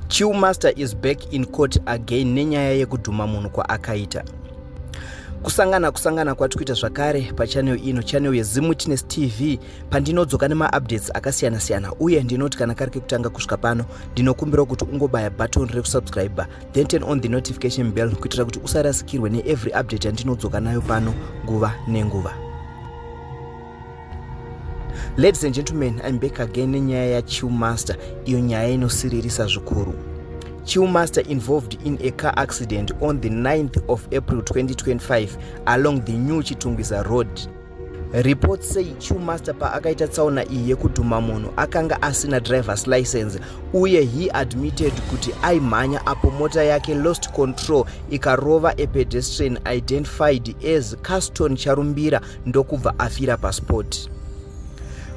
Chillmaster is back in court again nenyaya yekudhuma munhu kwaakaita. Kusangana kwatikuita zvakare pachannel ino, channel yeZimwitness TV, pandinodzoka nema-updates akasiyana-siyana, uye ndinoti kana kari kekutanga kusvika pano ndinokumbira kuti ungobaya button rekusubscribe then turn on the notification bell kuitira kuti usarasikirwe neevery update yandinodzoka nayo pano nguva nenguva. Ladies and gentlemen, I'm back again nenyaya yaChillmaster, iyo nyaya inosiririsa zvikuru. Chillmaster involved in a car accident on the 9th of April 2025 along the New Chitungwiza Road. Reports say Chillmaster paakaita tsaona iyi yekudhuma munhu akanga asina driver's license, uye he admitted kuti aimhanya apo mota yake lost control ikarova a pedestrian identified as Caston Charumbira ndokubva afira pasport.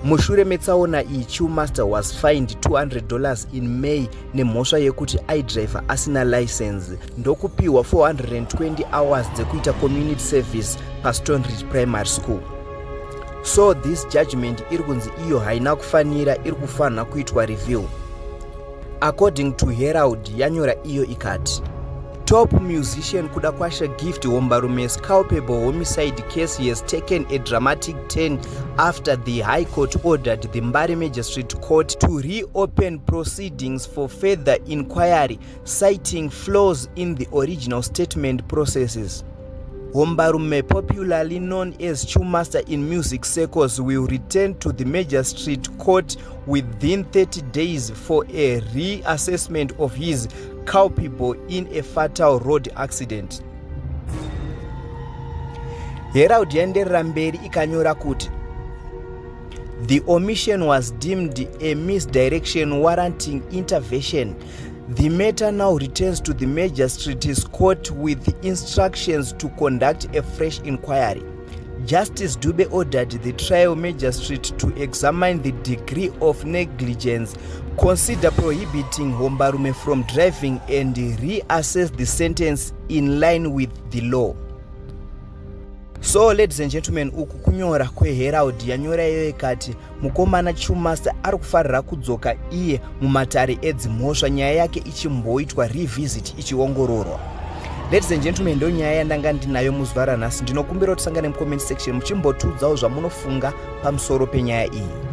Mushure metsaona iyi, Chillmaster was fined $200 in May nemhosva yekuti aidriver asina license ndokupiwa 420 hours dzekuita community service paStone Ridge Primary School. So this judgment iri kunzi iyo haina kufanira, iri kufanira kuitwa review. According to Herald, yanyora iyo ikati, top musician kuda kwasha gift Hombarume's culpable homicide case has taken a dramatic turn after the High Court ordered the Mbare Magistrate Court to reopen proceedings for further inquiry, citing flaws in the original statement processes. Hombarume, popularly known as Chillmaster in music circles, will return to the Magistrate Court within 30 days for a reassessment of his culpable in a fatal road accident. Herald yaenderera mberi ikanyora kuti the omission was deemed a misdirection warranting intervention. The matter now returns to the Magistrate's Court with instructions to conduct a fresh inquiry. Justice Dube ordered the trial magistrate to examine the degree of negligence, consider prohibiting Hombarume from driving, and reassess the sentence in line with the law. So ladies and gentlemen, uku kunyora kweHerald yanyora iyo ikati mukomana Chillmaster ari kufarira kudzoka iye mumatare edzimhosva, nyaya yake ichimboitwa revisit, ichiongororwa. Ladies and gentlemen, ndo nyaya yandanga ndinayo muzuva ranhasi. Ndinokumbira kuti tisangane mucomment section muchimbotudzawo zvamunofunga pamusoro penyaya iyi.